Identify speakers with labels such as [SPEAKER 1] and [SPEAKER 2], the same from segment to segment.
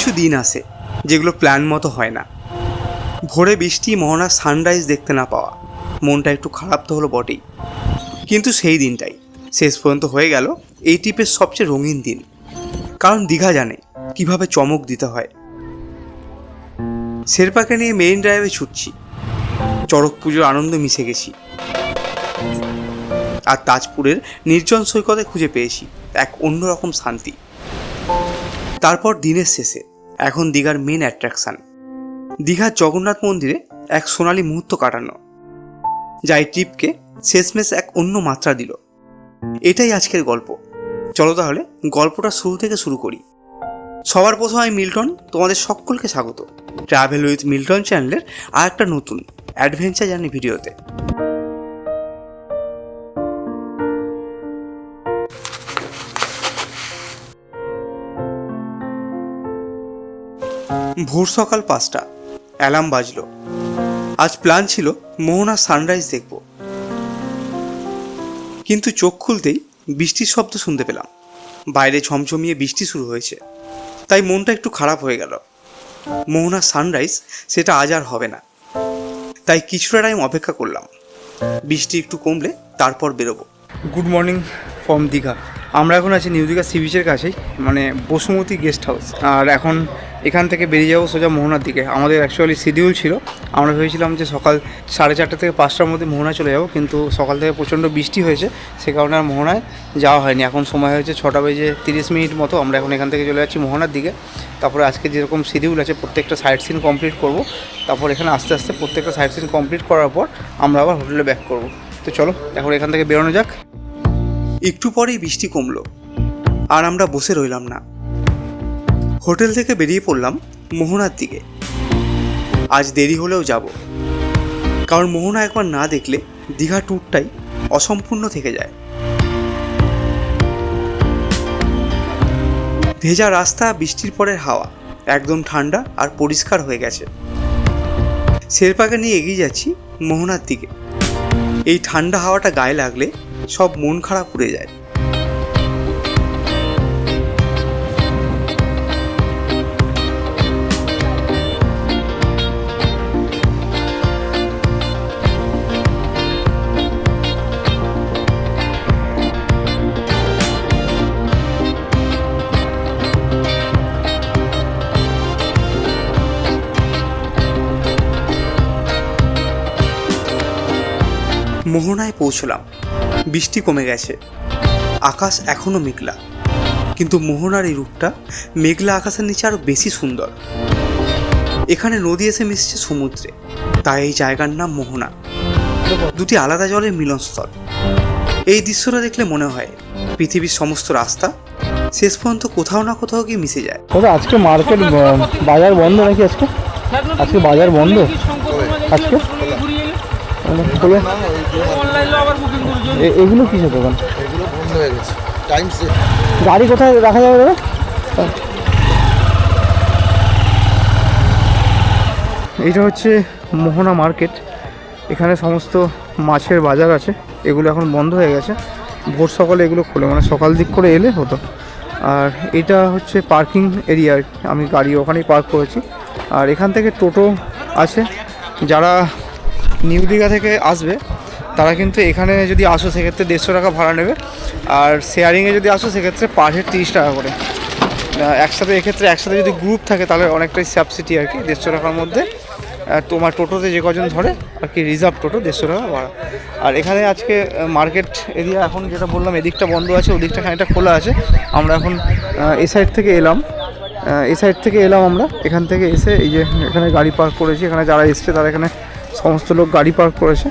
[SPEAKER 1] কিছু দিন আসে যেগুলো প্ল্যান মতো হয় না। ভোরে বৃষ্টি, মোহনার সানরাইজ দেখতে না পাওয়া, মনটা একটু খারাপ তো হলো বটেই। কিন্তু সেই দিনটাই শেষ পর্যন্ত হয়ে গেল এই ট্রিপের সবচেয়ে রঙিন দিন। কারণ দীঘা জানে কিভাবে চমক দিতে হয়। শেরপাকে নিয়ে মেরিন ড্রাইভে ছুটছি, চড়ক পুজোর আনন্দ মিশে গেছি, আর তাজপুরের নির্জন সৈকতে খুঁজে পেয়েছি এক অন্যরকম শান্তি। তারপর দিনের শেষে এখন দীঘার মেন অ্যাট্রাকশান, দীঘার জগন্নাথ মন্দিরে এক সোনালি মুহূর্ত কাটানো, যা এই ট্রিপকে শেষমেশ এক অন্য মাত্রা দিল। এটাই আজকের গল্প। চলো তাহলে গল্পটা শুরু থেকে শুরু করি। সবার প্রথমে আমি মিল্টন, তোমাদের সকলকে স্বাগত ট্রাভেল উইথ মিল্টন চ্যানেলের আর একটা নতুন অ্যাডভেঞ্চার জার্নি ভিডিওতে। ভোর সকাল 5টা, অ্যালার্ম বাজলো। আজ প্ল্যান ছিল মোহনার সানরাইজ দেখব, কিন্তু চোখ খুলতেই বৃষ্টির শব্দ শুনতে পেলাম। বাইরে ঝমঝমিয়ে বৃষ্টি শুরু হয়েছে, তাই মনটা একটু খারাপ হয়ে গেল। মোহনার সানরাইজ সেটা আজ আর হবে না, তাই কিছুটা টাইম অপেক্ষা করলাম। বৃষ্টি একটু কমলে তারপর বেরোবো। Good morning from Digha. আমরা এখন আছি নিউ দীঘা সি বিচের কাছেই, মানে বসুমতী গেস্ট হাউস। আর এখন এখান থেকে বেরিয়ে যাবো সোজা মোহনার দিকে। আমাদের অ্যাকচুয়ালি শিডিউল ছিল, আমরা ভেবেছিলাম যে সকাল 4:30 থেকে 5টার মধ্যে মোহনায় চলে যাবো, কিন্তু সকাল থেকে প্রচণ্ড বৃষ্টি হয়েছে, সে কারণে আর মোহনায় যাওয়া হয়নি। এখন সময় হয়েছে 6:30 মতো। আমরা এখন এখান থেকে চলে যাচ্ছি মোহনার দিকে। তারপরে আজকে যেরকম শিডিউল আছে প্রত্যেকটা সাইট সিন কমপ্লিট করব, তারপর এখানে আস্তে আস্তে প্রত্যেকটা সাইট সিন কমপ্লিট করার পর আমরা আবার হোটেলে ব্যাক করব। তো চলো এখন এখান থেকে বেরোনো যাক। একটু পরেই বৃষ্টি কমলো, আর আমরা বসে রইলাম না। হোটেল থেকে বেরিয়ে পড়লাম মোহনার দিকে। আজ দেরি হলেও যাব, কারণ মোহনা একবার না দেখলে দীঘা ট্যুরটাই অসম্পূর্ণ থেকে যায়। ভেজা রাস্তা, বৃষ্টির পরের হাওয়া একদম ঠান্ডা আর পরিষ্কার হয়ে গেছে। শেরপাকে নিয়ে এগিয়ে যাচ্ছি মোহনার দিকে। এই ঠান্ডা হাওয়াটা গায়ে লাগলে সব মন খারাপ উড়ে যায়। মোহনায় পৌঁছলাম। বৃষ্টি কমে গেছে, আকাশ এখনও মেঘলা, কিন্তু মোহনার এই রূপটা মেঘলা আকাশের নিচে আরও বেশি সুন্দর। এখানে নদী এসে মিশছে সমুদ্রে, তাই এই জায়গার নাম মোহনা। দুটি আলাদা জলের মিলনস্থল। এই দৃশ্যটা দেখলে মনে হয় পৃথিবীর সমস্ত রাস্তা শেষ পর্যন্ত কোথাও না কোথাও গিয়ে মিশে যায়।
[SPEAKER 2] আজকে মার্কেট বাজার বন্ধ নাকি? আজকে বাজার বন্ধ। আজকে এগুলো কিসের দোকান?
[SPEAKER 3] এগুলো বন্ধ হয়ে গেছে।
[SPEAKER 2] গাড়ি কোথায় রাখা যাবে দাদা? এইটা হচ্ছে মোহনা মার্কেট। এখানে সমস্ত মাছের বাজার আছে। এগুলো এখন বন্ধ হয়ে গেছে। ভোর সকালে এগুলো খোলে, মানে সকাল দিক করে এলে হতো। আর এটা হচ্ছে পার্কিং এরিয়া, আমি গাড়ি ওখানেই পার্ক করেছি। আর এখান থেকে টোটো আছে, যারা নিউ দীঘা থেকে আসবে তারা কিন্তু এখানে যদি আসো সেক্ষেত্রে 150 টাকা ভাড়া নেবে। আর শেয়ারিংয়ে যদি আসো সেক্ষেত্রে পার হেড 30 টাকা করে। এক্ষেত্রে একসাথে যদি গ্রুপ থাকে তাহলে অনেকটাই সাবসিডি আর কি, 150 টাকার মধ্যে তোমার টোটোতে যে কজন ধরে আর কি, রিজার্ভ টোটো 150 টাকা ভাড়া। আর এখানে আজকে মার্কেট এরিয়া এখন যেটা বললাম, এদিকটা বন্ধ আছে, ওদিকটা খানিকটা খোলা আছে। আমরা এখন এই সাইড থেকে এলাম আমরা। এখান থেকে এসে এই যে এখানে গাড়ি পার্ক করেছি। এখানে যারা এসছে তারা এখানে সমস্ত লোক গাড়ি পার্ক করেছে।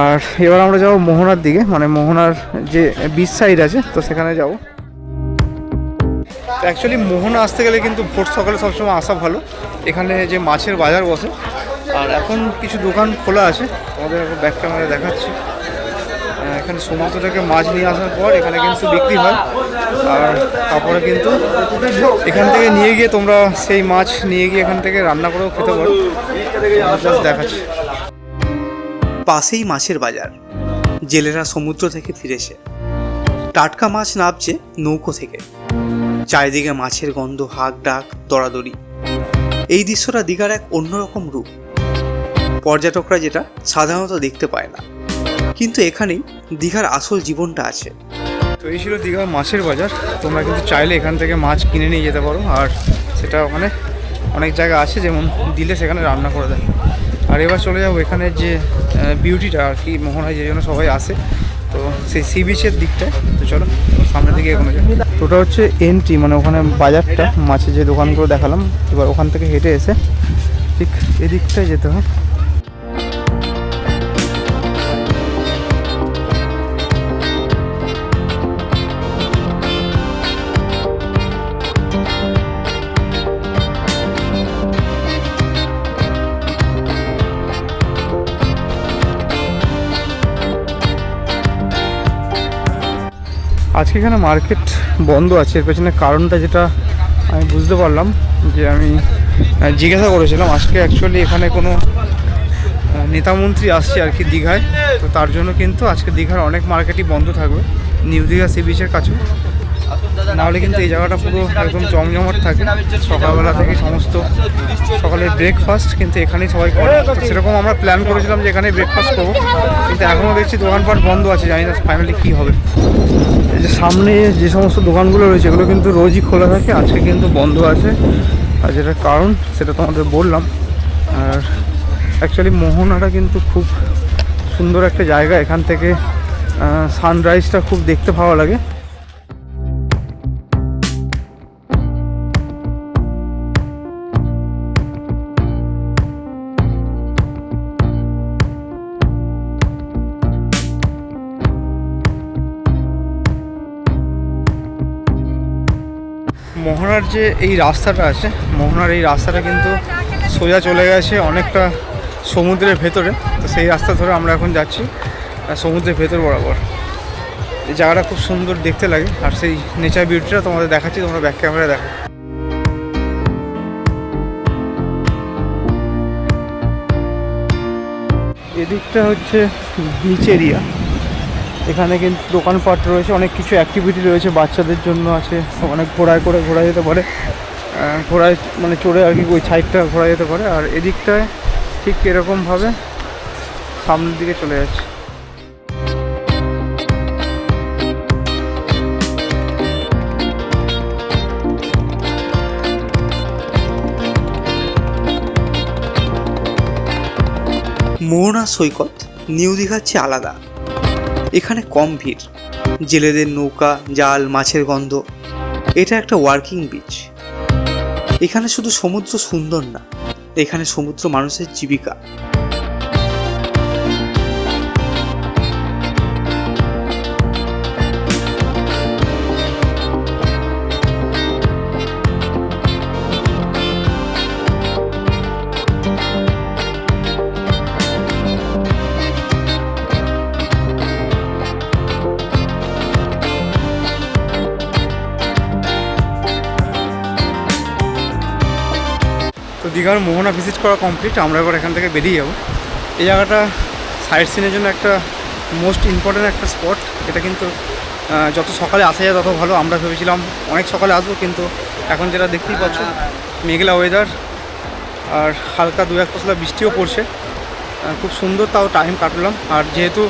[SPEAKER 2] আর এবার আমরা যাবো মোহনার দিকে, মানে মোহনার যে বিচ সাইড আছে তো সেখানে যাব। অ্যাকচুয়ালি মোহনা আসতে গেলে কিন্তু ভোর সকালে সবসময় আসা ভালো। এখানে যে মাছের বাজার বসে, আর এখন কিছু দোকান খোলা আছে, আমাদের এখন ব্যাক ক্যামেরা দেখাচ্ছি। এখানে সমুদ্র থেকে মাছ নিয়ে আসার পর এখানে কিন্তু বিক্রি হয়। আর তারপরে কিন্তু এখান থেকে নিয়ে গিয়ে তোমরা সেই মাছ নিয়ে গিয়ে এখান থেকে রান্না করেও খেতে পারো। জাস্ট দেখাচ্ছি।
[SPEAKER 1] পাশেই মাছের বাজার। জেলেরা সমুদ্র থেকে ফিরেছে, টাটকা মাছ নামছে নৌকো থেকে। চারিদিকে মাছের গন্ধ, হাঁক ডাক, দরাদরি। এই দৃশ্যটা দীঘার এক অন্যরকম রূপ, পর্যটকরা যেটা সাধারণত দেখতে পায় না। কিন্তু এখানেই দীঘার আসল জীবনটা আছে।
[SPEAKER 2] তো এই ছিল দীঘার মাছের বাজার। তোমরা কিন্তু চাইলে এখান থেকে মাছ কিনে নিয়ে যেতে পারো, আর সেটা ওখানে অনেক জায়গা আছে যেমন দিলে সেখানে রান্না করে দেয়। আর এবার চলে যাবো এখানে যে বিউটিটা আর কি, মোহনায় যে জন্য সবাই আসে, তো সেই সি বিচের দিকটায়। তো চলো সামনের দিকে এগোনো যায়। তো ওটা হচ্ছে এন্ট্রি, মানে ওখানে বাজারটা, মাছের যে দোকানগুলো দেখালাম। এবার ওখান থেকে হেঁটে এসে ঠিক এদিকটায় যেতে হয়। আজকে এখানে মার্কেট বন্ধ আছে, এর পেছনে কারণটা যেটা আমি বুঝতে পারলাম, যে আমি জিজ্ঞাসা করেছিলাম আজকে অ্যাকচুয়ালি এখানে কোনো নেতামন্ত্রী আসছে আর কি দীঘায়, তো তার জন্য কিন্তু আজকে দীঘার অনেক মার্কেটই বন্ধ থাকবে, নিউ দীঘা সি বিচের কাছেও। নাহলে কিন্তু এই জায়গাটা পুরো একদম জমজমাট থাকে সকালবেলা থেকে, সমস্ত সকালের ব্রেকফাস্ট কিন্তু এখানেই সবাই করে। তো সেরকম আমরা প্ল্যান করেছিলাম যে এখানে ব্রেকফাস্ট করবো, কিন্তু এখনও দেখছি দোকানপাট বন্ধ আছে, জানি না ফাইনালি কী হবে। এই যে সামনে যে সমস্ত দোকানগুলো রয়েছে এগুলো কিন্তু রোজই খোলা থাকে, আজকে কিন্তু বন্ধ আছে। আর যেটা কারণ সেটা তোমাদের বললাম। আর অ্যাকচুয়ালি মোহনাটা কিন্তু খুব সুন্দর একটা জায়গা, এখান থেকে সানরাইজটা খুব দেখতে ভালো লাগে। মোহনার যে এই রাস্তাটা আছে, মোহনার এই রাস্তাটা কিন্তু সোজা চলে গেছে অনেকটা সমুদ্রের ভেতরে। তো সেই রাস্তা ধরে আমরা এখন যাচ্ছি সমুদ্রের ভেতর বরাবর। এই জায়গাটা খুব সুন্দর দেখতে লাগে, আর সেই নেচার বিউটিটা তোমাদের দেখাচ্ছি, তোমরা ব্যাক ক্যামেরায় দেখো। এদিকটা হচ্ছে বিচ এরিয়া, এখানে কিন্তু দোকানপাট রয়েছে, অনেক কিছু অ্যাক্টিভিটি রয়েছে, বাচ্চাদের জন্য আছে, অনেক ঘোড়ায় করে ঘোরা যেতে পারে, ঘোড়ায় মানে চড়ে আর কি ওই সাইডটা ঘোরা যেতে পারে। আর এদিকটায় ঠিক এরকমভাবে সামনের দিকে চলে যাচ্ছে।
[SPEAKER 1] মোহনা সৈকত নিউ দীঘার চেয়ে আলাদা। এখানে কম ভিড়, জেলেদের নৌকা, জাল, মাছের গন্ধ। এটা একটা ওয়ার্কিং বিচ। এখানে শুধু সমুদ্র সুন্দর না, এখানে সমুদ্র মানুষের জীবিকা।
[SPEAKER 2] তো দীঘার মোহনা ভিজিট করা কমপ্লিট, আমরা এবার এখান থেকে বেরিয়ে যাবো। এই জায়গাটা সাইট সিনের জন্য একটা মোস্ট ইম্পর্ট্যান্ট একটা স্পট। এটা কিন্তু যত সকালে আসা যায় তত ভালো। আমরা ভেবেছিলাম অনেক সকালে আসবো, কিন্তু এখন যেটা দেখতেই পাচ্ছ মেঘলা ওয়েদার, আর হালকা দু এক পশলা বৃষ্টিও পড়ছে, খুব সুন্দর তাও টাইম কাটলাম। আর যেহেতু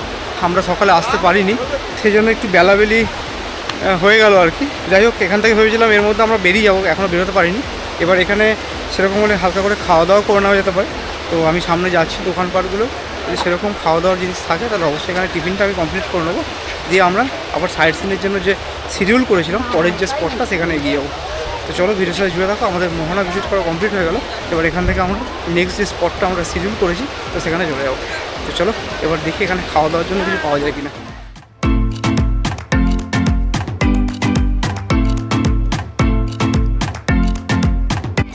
[SPEAKER 2] আমরা সকালে আসতে পারিনি সেই জন্য একটু বেলাবেলি হয়ে গেল আর কি। যাই হোক, এখান থেকে ভেবেছিলাম এর মধ্যে আমরা বেরিয়ে যাবো, এখনও বেরোতে পারিনি। এবার এখানে সেরকম হলে হালকা করে খাওয়া দাওয়া করে নেওয়া যেতে পারে। তো আমি সামনে যাচ্ছি দোকানপাটগুলো, যদি সেরকম খাওয়া দাওয়ার জিনিস থাকে তাহলে অবশ্যই এখানে টিফিনটা আমি কমপ্লিট করে নেবো, দিয়ে আমরা আবার সাইট সিনের জন্য যে শিডিউল করেছিলাম পরের যে স্পটটা সেখানে এগিয়ে যাবো। তো চলো ভিডিওর সাথে জুড়ে থাকো। আমাদের মোহনা ভিজিট করা কমপ্লিট হয়ে গেল। এবার এখান থেকে আমরা নেক্সট যে স্পটটা আমরা শিডিউল করেছি তো সেখানে চলে যাবো। তো চলো এবার দেখি এখানে খাওয়া দাওয়ার জন্য কিছু পাওয়া যায় কিনা।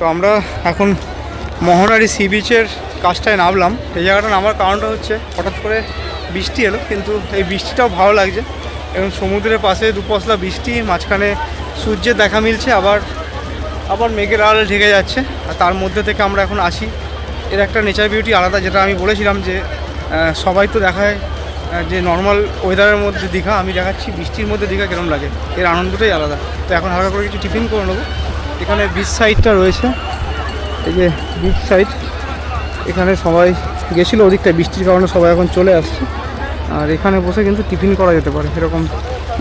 [SPEAKER 2] তো আমরা এখন মোহনার সি বিচের কাজটায় নামলাম। এই জায়গাটা নামার কারণটা হচ্ছে হঠাৎ করে বৃষ্টি এলো, কিন্তু এই বৃষ্টিটাও ভালো লাগছে। এবং সমুদ্রের পাশে দুপশলা বৃষ্টি, মাঝখানে সূর্যের দেখা মিলছে, আবার মেঘের আড়ালে ঢেকে যাচ্ছে, আর তার মধ্যে থেকে আমরা এখন আসি। এর একটা নেচার বিউটি আলাদা, যেটা আমি বলেছিলাম যে সবাই তো দেখায় যে নর্মাল ওয়েদারের মধ্যে দীঘা, আমি দেখাচ্ছি বৃষ্টির মধ্যে দীঘা কীরকম লাগে, এর আনন্দটাই আলাদা। তো এখন হালকা করে কিছু টিফিন করে নেবো। এখানে বিচ সাইডটা রয়েছে, এই যে বিচ সাইড, এখানে সবাই গেছিলো ওদিকটায়, বৃষ্টির কারণে সবাই এখন চলে আসছে। আর এখানে বসে কিন্তু টিফিন করা যেতে পারে, এরকম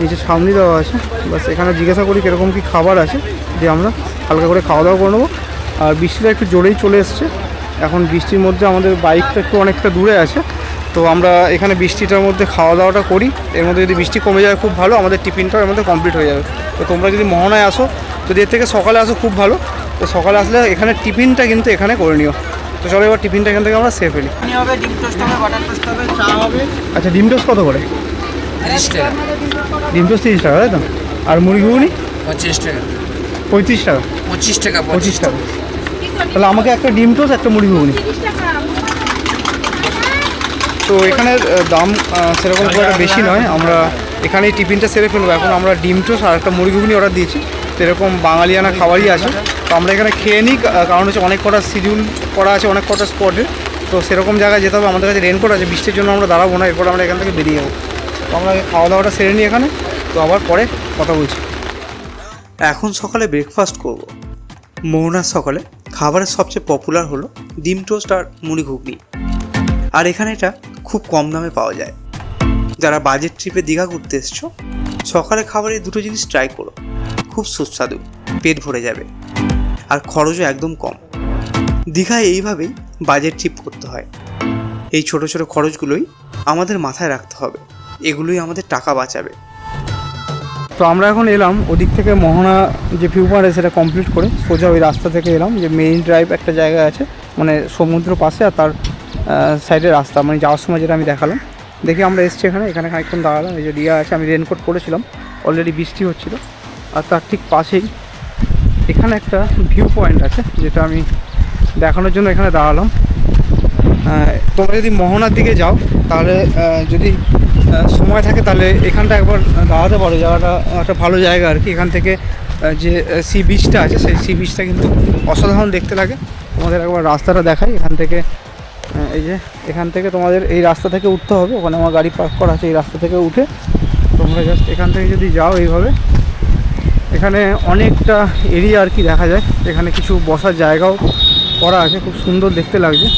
[SPEAKER 2] নিচে ছাউনি দেওয়া আছে। বাস এখানে জিজ্ঞাসা করি কীরকম কী খাবার আছে, যে আমরা হালকা করে খাওয়া দাওয়া করে নেবো। আর বৃষ্টিটা একটু জোরেই চলে এসছে, এখন বৃষ্টির মধ্যে আমাদের বাইকটা একটু অনেকটা দূরে আছে, তো আমরা এখানে বৃষ্টিটার মধ্যে খাওয়া দাওয়াটা করি। এর মধ্যে যদি বৃষ্টি কমে যায় খুব ভালো, আমাদের টিফিনটাও এর মধ্যে কমপ্লিট হয়ে যাবে। তো তোমরা যদি মোহনায় আসো, যদি এর থেকে সকালে আসো খুব ভালো। তো সকালে আসলে এখানে টিফিনটা কিন্তু এখানে করে নিও। তো চলো এবার টিফিনটা এখান থেকে আমরা সেরে ফেলি।
[SPEAKER 3] হবে ডিম টোস্ট হবে, বাটার টোস্ট হবে, চা হবে।
[SPEAKER 2] আচ্ছা, ডিম টোস্ট কত করে?
[SPEAKER 3] 30 টাকা।
[SPEAKER 2] ডিম টোস্ট 30 টাকা, তাই তো? আর মুড়ি ঘুগনি
[SPEAKER 3] 25 টাকা।
[SPEAKER 2] 35 টাকা।
[SPEAKER 3] 25 টাকা।
[SPEAKER 2] 25 টাকা। তাহলে আমাকে একটা ডিম টোস্ট, একটা মুড়ি ঘুগনি। তো এখানে দাম সেরকম খুব একটা বেশি নয়, আমরা এখানেই টিফিনটা সেরে ফেলবো। এখন আমরা ডিম টোস্ট আর একটা মুড়ি ঘুগনি অর্ডার দিয়েছি। তো এরকম বাঙালিয়ানা খাবারই আছে, তো আমরা এখানে খেয়ে নিই। কারণ হচ্ছে অনেক কটা শিডিউল করা আছে, অনেক কটা স্পটে, তো সেরকম জায়গায় যেতে হবে। আমাদের কাছে রেনকোট আছে, বৃষ্টির জন্য আমরা দাঁড়াবো না, এরপর আমরা এখান থেকে বেরিয়ে যাবো। তো আমরা খাওয়া দাওয়াটা সেরে নিই এখানে, তো আবার পরে কথা বলছি।
[SPEAKER 1] এখন সকালে ব্রেকফাস্ট করব। মোহনার সকালে খাবারের সবচেয়ে পপুলার হলো ডিম টোস্ট আর মুড়ি ঘুগনি। আর এখানে এটা খুব কম দামে পাওয়া যায়। যারা বাজেট ট্রিপে দীঘা ঘুরতে এসছো, সকালে খাবারে দুটো জিনিস ট্রাই করো, খুব সুস্বাদু, পেট ভরে যাবে, আর খরচও একদম কম। দীঘায় এইভাবেই বাজেট ট্রিপ করতে হয়। এই ছোট ছোট খরচগুলোই আমাদের মাথায় রাখতে হবে, এগুলোই আমাদের টাকা বাঁচাবে।
[SPEAKER 2] তো আমরা এখন এলাম ওদিক থেকে, মোহনা যে ভিউ পয়েন্ট আছে সেটা কমপ্লিট করে সোজা ওই রাস্তা থেকে এলাম। যে মেইন ড্রাইভ একটা জায়গা আছে, মানে সমুদ্র পাশে, আর তার সাইডে রাস্তা, মানে যাওয়ার সময় যেটা আমি দেখালাম। দেখি আমরা এসছি এখানে খানিকক্ষণ দাঁড়ালাম। এই যে রিয়া আছে, আমি রেনকোট পরেছিলাম, অলরেডি বৃষ্টি হচ্ছিল। আর তার ঠিক পাশেই এখানে একটা ভিউ পয়েন্ট আছে, যেটা আমি দেখানোর জন্য এখানে দাঁড়ালাম। তোমরা যদি মোহনার দিকে যাও, তাহলে যদি সময় থাকে তাহলে এখানটা একবার দাঁড়াতে পারো। জায়গাটা একটা ভালো জায়গা আর কি। এখান থেকে যে সি বিচটা আছে, সেই সি বিচটা কিন্তু অসাধারণ দেখতে লাগে। তোমাদের একবার রাস্তাটা দেখাই। এখান থেকে এই যে এখান থেকে তোমাদের এই রাস্তা থেকে উঠতে হবে, ওখানে আমার গাড়ি পার্ক করা আছে। এই রাস্তা থেকে উঠে তোমরা জাস্ট এখান থেকে যদি যাও এইভাবে, এখানে অনেকটা এরিয়া আর কি দেখা যায়। এখানে কিছু বসার জায়গাও করা আছে, খুব সুন্দর দেখতে লাগছে।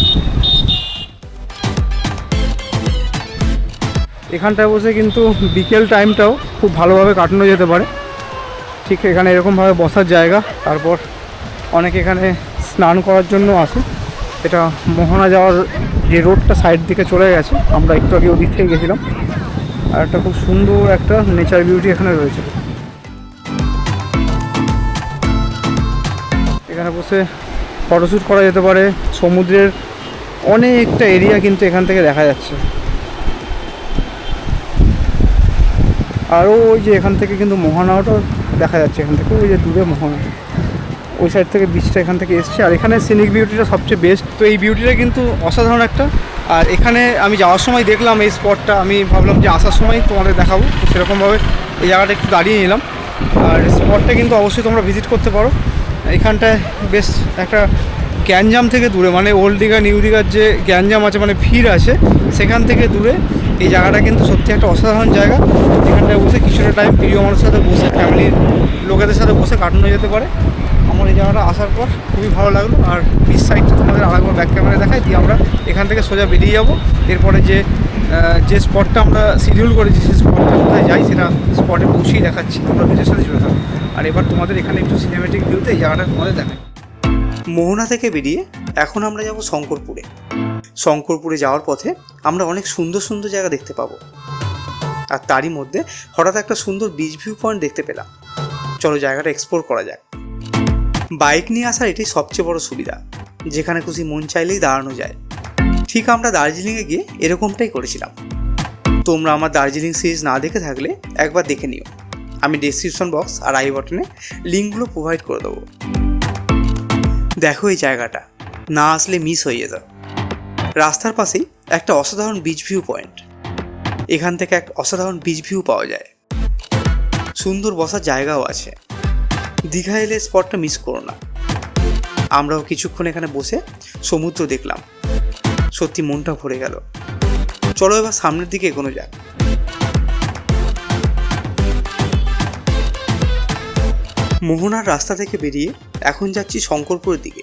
[SPEAKER 2] এখানটায় বসে কিন্তু বিকেল টাইমটাও খুব ভালোভাবে কাটানো যেতে পারে। ঠিক এখানে এরকমভাবে বসার জায়গা, তারপর অনেকে এখানে স্নান করার জন্য আসে। এটা মোহনা যাওয়ার যে রোডটা সাইড দিকে চলে গেছে, আমরা একটু আগে ওদিক থেকে গেছিলাম। আর একটা খুব সুন্দর একটা নেচার বিউটি এখানে রয়েছে। এখানে বসে ফটোশ্যুট করা যেতে পারে। সমুদ্রের অনেকটা এরিয়া কিন্তু এখান থেকে দেখা যাচ্ছে। আরও ওই যে এখান থেকে কিন্তু মোহনাটাও দেখা যাচ্ছে, এখান থেকে ওই যে দূরে মোহনা, ওই সাইড থেকে বিচটা এখান থেকে এসছে। আর এখানে সিনিক বিউটিটা সবচেয়ে বেস্ট। তো এই বিউটিটা কিন্তু অসাধারণ একটা। আর এখানে আমি যাওয়ার সময় দেখলাম এই স্পটটা, আমি ভাবলাম যে আসার সময় তোমাদের দেখাবো, তো সেরকমভাবে এই জায়গাটা একটু দাঁড়িয়ে নিলাম। আর স্পটটা কিন্তু অবশ্যই তোমরা ভিজিট করতে পারো। এখানটায় বেশ একটা গ্যাঞ্জাম থেকে দূরে, মানে ওল্ড দীঘা নিউ দীঘার যে গ্যাঞ্জাম আছে, মানে ভিড় আছে, সেখান থেকে দূরে এই জায়গাটা কিন্তু সত্যি একটা অসাধারণ জায়গা। এখানটায় বসে কিছুটা টাইম প্রিয় মানুষের সাথে বসে, ফ্যামিলির লোকেদের সাথে বসে কাটানো যেতে পারে। আমার এই জায়গাটা আসার পর খুবই ভালো লাগলো। আর বিচ সাইডটা তোমাদের আরেকবার ব্যাক ক্যামেরায় দেখাই দিয়ে আমরা এখান থেকে সোজা বেরিয়ে যাবো। এরপরে যে স্পটটা আমরা শিডিউল করেছি, সেই স্পটটা কোথায় যাই সেটা স্পটে পৌঁছেই দেখাচ্ছি। তোমরা ভিডিওর সাথে জুড়ে থাকো। আর এবার তোমাদের এখানে একটু সিনেমেটিক ভিউতে এই জায়গাটা তোমাদের দেখাই।
[SPEAKER 1] মোহনা থেকে বেরিয়ে এখন আমরা যাব শঙ্করপুরে। শঙ্করপুরে যাওয়ার পথে আমরা অনেক সুন্দর সুন্দর জায়গা দেখতে পাবো। আর তারই মধ্যে হঠাৎ একটা সুন্দর বিচ ভিউ পয়েন্ট দেখতে পেলাম। চলো জায়গাটা এক্সপ্লোর করা যাক। বাইক নিয়ে আসার এটাই সবচেয়ে বড় সুবিধা, যেখানে খুশি মন চাইলেই দাঁড়ানো যায়। ঠিক আমরা দার্জিলিংয়ে গিয়ে এরকমটাই করেছিলাম। তোমরা আমার দার্জিলিং সিরিজ না দেখে থাকলে একবার দেখে নিও। আমি ডেসক্রিপশন বক্স আর আই বাটনে লিঙ্কগুলো প্রোভাইড করে দেবো। দেখো এই জায়গাটা, না আসলে মিস হয়ে যেত। রাস্তার পাশেই একটা অসাধারণ বিচ ভিউ পয়েন্ট। এখান থেকে একটা অসাধারণ বিচ ভিউ পাওয়া যায়, সুন্দর বসার জায়গাও আছে। দীঘা এলে স্পটটা মিস করো না। আমরাও কিছুক্ষণ এখানে বসে সমুদ্র দেখলাম, সত্যি মনটা ভরে গেল। চলো এবার সামনের দিকে এগোনো যাক। মোহনার রাস্তা থেকে বেরিয়ে এখন যাচ্ছি শঙ্করপুরের দিকে।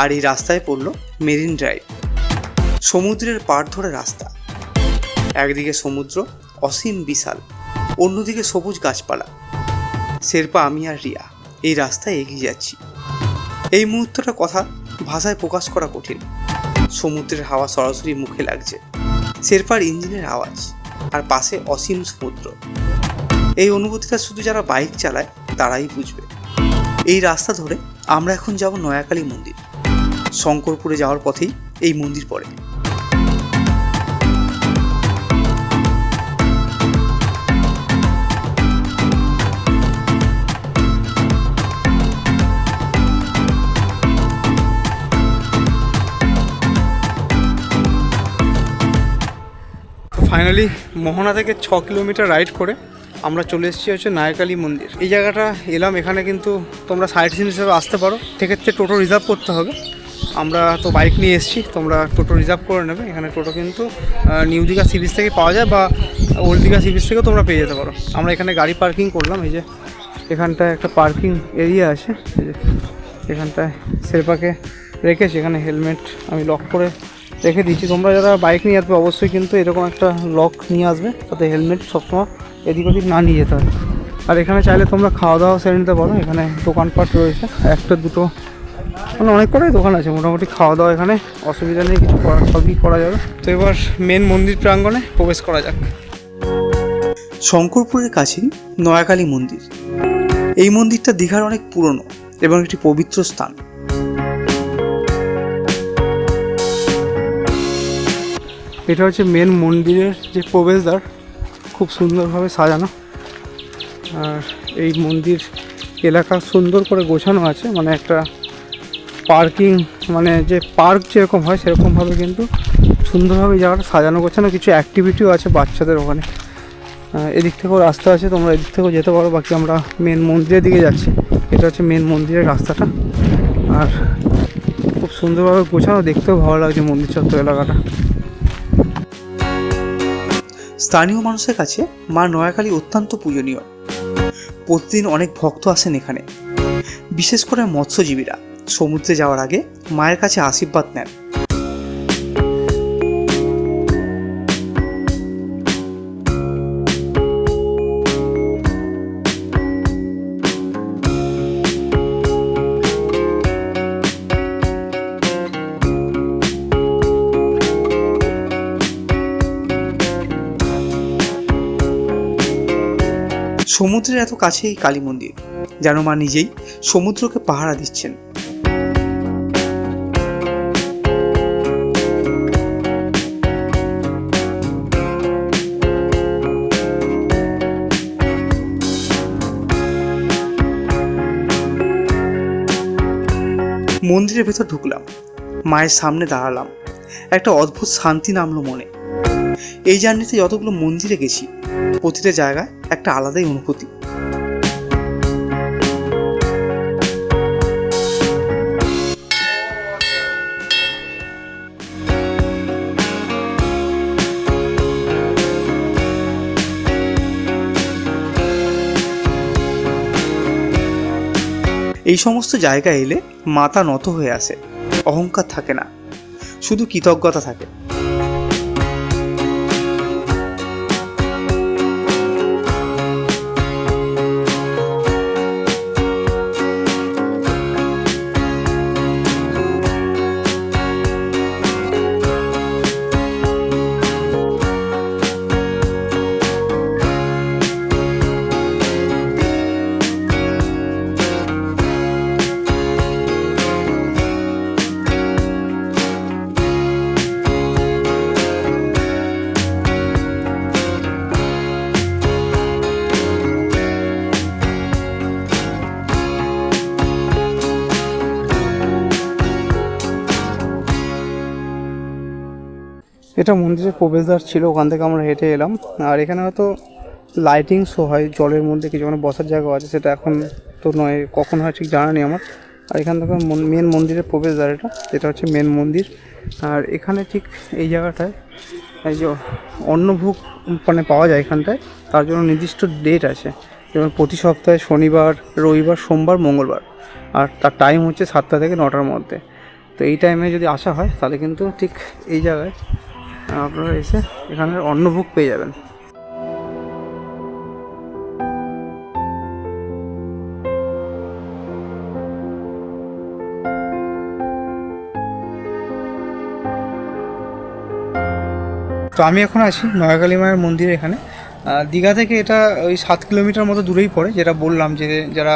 [SPEAKER 1] আর এই রাস্তায় পড়লো মেরিন ড্রাইভ, সমুদ্রের পাড় ধরে রাস্তা। একদিকে সমুদ্র অসীম বিশাল, অন্যদিকে সবুজ গাছপালা। শেরপা, আমি আর রিয়া এই রাস্তায় এগিয়ে যাচ্ছি। এই মুহূর্তটার কথা ভাষায় প্রকাশ করা কঠিন। সমুদ্রের হাওয়া সরাসরি মুখে লাগছে, শেরপার ইঞ্জিনের আওয়াজ, আর পাশে অসীম সমুদ্র। এই অনুভূতিটা শুধু যারা বাইক চালায় তারাই বুঝবে। এই রাস্তা ধরে আমরা এখন যাব নয়াকালী মন্দির। শঙ্করপুরে যাওয়ার পথেই এই মন্দির পড়ে।
[SPEAKER 2] ফাইনালি মোহনা থেকে 6 কিলোমিটার রাইড করে আমরা চলে এসেছি হচ্ছে নয়াকালী মন্দির। এই জায়গাটা এলাম, এখানে কিন্তু তোমরা সাইট সিন হিসেবে আসতে পারো। সেক্ষেত্রে টোটো রিজার্ভ করতে হবে। আমরা তো বাইক নিয়ে এসেছি, তোমরা টোটো রিজার্ভ করে নেবে। এখানে টোটো কিন্তু নিউ দীঘা সি বিচ থেকে পাওয়া যায় বা ওল্ড দীঘা সি বিচ থেকেও তোমরা পেয়ে যেতে পারো। আমরা এখানে গাড়ি পার্কিং করলাম। এই যে এখানটায় একটা পার্কিং এরিয়া আছে, এই যে এখানটায় শেরপাকে রেখেছি। এখানে হেলমেট আমি লক করে রেখে দিচ্ছি। তোমরা যারা বাইক নিয়ে আসবে অবশ্যই কিন্তু এরকম একটা লক নিয়ে আসবে, তাতে হেলমেট সবসময় এদিক ওদিক না নিয়ে যেতে হয়। আর এখানে চাইলে তোমরা খাওয়া দাওয়া সেরে নিতে পারো। এখানে দোকানপাট রয়েছে, একটা দুটো মানে অনেক কটাই দোকান আছে। মোটামুটি খাওয়া দাওয়া এখানে অসুবিধা নেই, কিছু সবই করা যাবে। তো এবার মেন মন্দির প্রাঙ্গণে প্রবেশ করা যাক।
[SPEAKER 1] শঙ্করপুরের কাছেই নয়াকালী মন্দির। এই মন্দিরটা দীঘার অনেক পুরনো এবং একটি পবিত্র স্থান।
[SPEAKER 2] এটা হচ্ছে মেন মন্দিরের যে প্রবেশদ্বার, খুব সুন্দরভাবে সাজানো। আর এই মন্দির এলাকা সুন্দর করে গোছানো আছে, মানে একটা পার্কিং, মানে যে পার্ক যেরকম হয় সেরকমভাবে কিন্তু সুন্দরভাবে এই জায়গাটা সাজানো গোছানো। কিছু অ্যাক্টিভিটিও আছে বাচ্চাদের ওখানে। এদিক থেকেও রাস্তা আছে, তোমরা এদিক থেকেও যেতে পারো। বাকি আমরা মেন মন্দিরের দিকে যাচ্ছি। এটা হচ্ছে মেন মন্দিরের রাস্তাটা, আর খুব সুন্দরভাবে গোছানো, দেখতেও ভালো লাগছে মন্দির চত্বর এলাকাটা।
[SPEAKER 1] স্থানীয় মানুষের কাছে মা নয়াকালী অত্যন্ত পূজনীয়। প্রতিদিন অনেক ভক্ত আসেন এখানে, বিশেষ করে মৎস্যজীবীরা সমুদ্রে যাওয়ার আগে মায়ের কাছে আশীর্বাদ নেন। সমুদ্রের এত কাছে এই কালী মন্দির, যেন মা নিজেই সমুদ্রকে পাহারা দিচ্ছেন। মন্দিরের ভেতর ঢুকলাম, মায়ের সামনে দাঁড়ালাম। একটা অদ্ভুত শান্তি নামলো মনে। এই জার্নিতে যতগুলো মন্দিরে গেছি, প্রতিটা জায়গায় একটা আলাদাই অনুভূতি। এই সমস্ত জায়গায় এলে মাথা নত হয়ে আসে, অহংকার থাকে না, শুধু কৃতজ্ঞতা থাকে।
[SPEAKER 2] এটা মন্দিরের প্রবেশদ্বার ছিল, ওখান থেকে আমরা হেঁটে এলাম। আর এখানে হয়তো লাইটিং শো হয় জলের মধ্যে, কিছু মানে বসার জায়গা আছে, সেটা এখন তো নয়, কখন হয় ঠিক জানা নেই আমার। আর এখান থেকে মেন মন্দিরের প্রবেশদ্বার, এটা হচ্ছে মেন মন্দির। আর এখানে ঠিক এই জায়গাটায় এই যে অন্নভোগ মানে পাওয়া যায় এখানটায়, তার জন্য নির্দিষ্ট ডেট আছে, যেমন প্রতি সপ্তাহে শনিবার, রবিবার, সোমবার, মঙ্গলবার। আর তার টাইম হচ্ছে 7টা থেকে 9টার মধ্যে। তো এই টাইমে যদি আসা হয় তাহলে কিন্তু ঠিক এই জায়গায় আপনারা এসে এখানের অন্নভোগ পেয়ে যাবেন। তো আমি এখন আছি নয়াকালী মায়ের মন্দির এখানে। দীঘা থেকে এটা ওই 7 কিলোমিটার মতো দূরেই পড়ে, যেটা বললাম যে যারা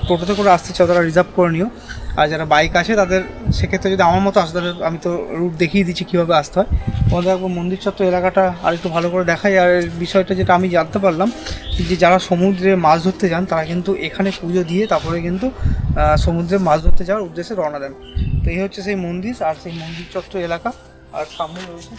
[SPEAKER 2] টোটোতে করে আসতে চাও তারা রিজার্ভ করে নিও। আর যারা বাইক আছে তাদের সেক্ষেত্রে যদি আমার মতো আসতে, তাহলে আমি তো রুট দেখিয়ে দিচ্ছি কীভাবে আসতে হয়। তোমাদের একবার মন্দির চত্বর এলাকাটা আর একটু ভালো করে দেখাই। আর বিষয়টা যেটা আমি জানতে পারলাম যে যারা সমুদ্রে মাছ ধরতে যান তারা কিন্তু এখানে পুজো দিয়ে তারপরে কিন্তু সমুদ্রে মাছ ধরতে যাওয়ার উদ্দেশ্যে রওনা দেন। তো এই হচ্ছে সেই মন্দির, আর সেই মন্দির চত্বর এলাকা। আর সামনে রয়েছে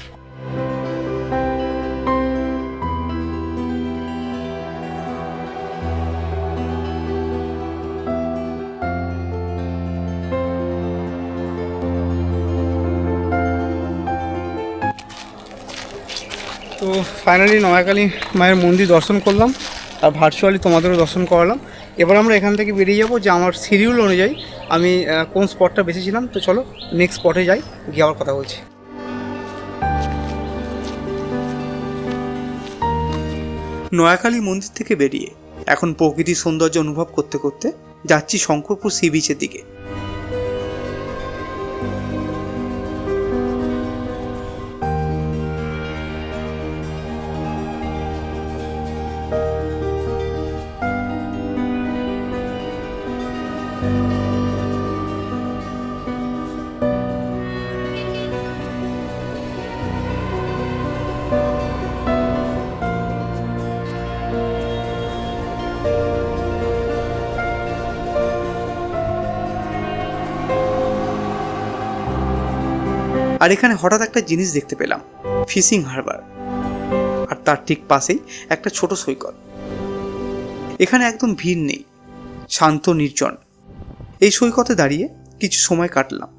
[SPEAKER 2] তো ফাইনালি নয়াকালী মায়ের মন্দির দর্শন করলাম, আর ভার্চুয়ালি তোমাদেরও দর্শন করালাম। এবার আমরা এখান থেকে বেরিয়ে যাব যে আমার শিডিউল অনুযায়ী আমি কোন স্পটটা বেছেছিলাম। তো চলো নেক্সট স্পটে যাই, গিয়ে আবার কথা বলছি।
[SPEAKER 1] নয়াকালী মন্দির থেকে বেরিয়ে এখন প্রকৃতির সৌন্দর্য অনুভব করতে করতে যাচ্ছি শঙ্করপুর সি বিচের দিকে। আর এখানে হঠাৎ একটা জিনিস দেখতে পেলাম, ফিশিং হারবার। আর তার ঠিক পাশেই একটা ছোট সৈকত। এখানে একদম ভিড় নেই, শান্ত নির্জন। এই সৈকতে দাঁড়িয়ে কিছু সময় কাটলাম।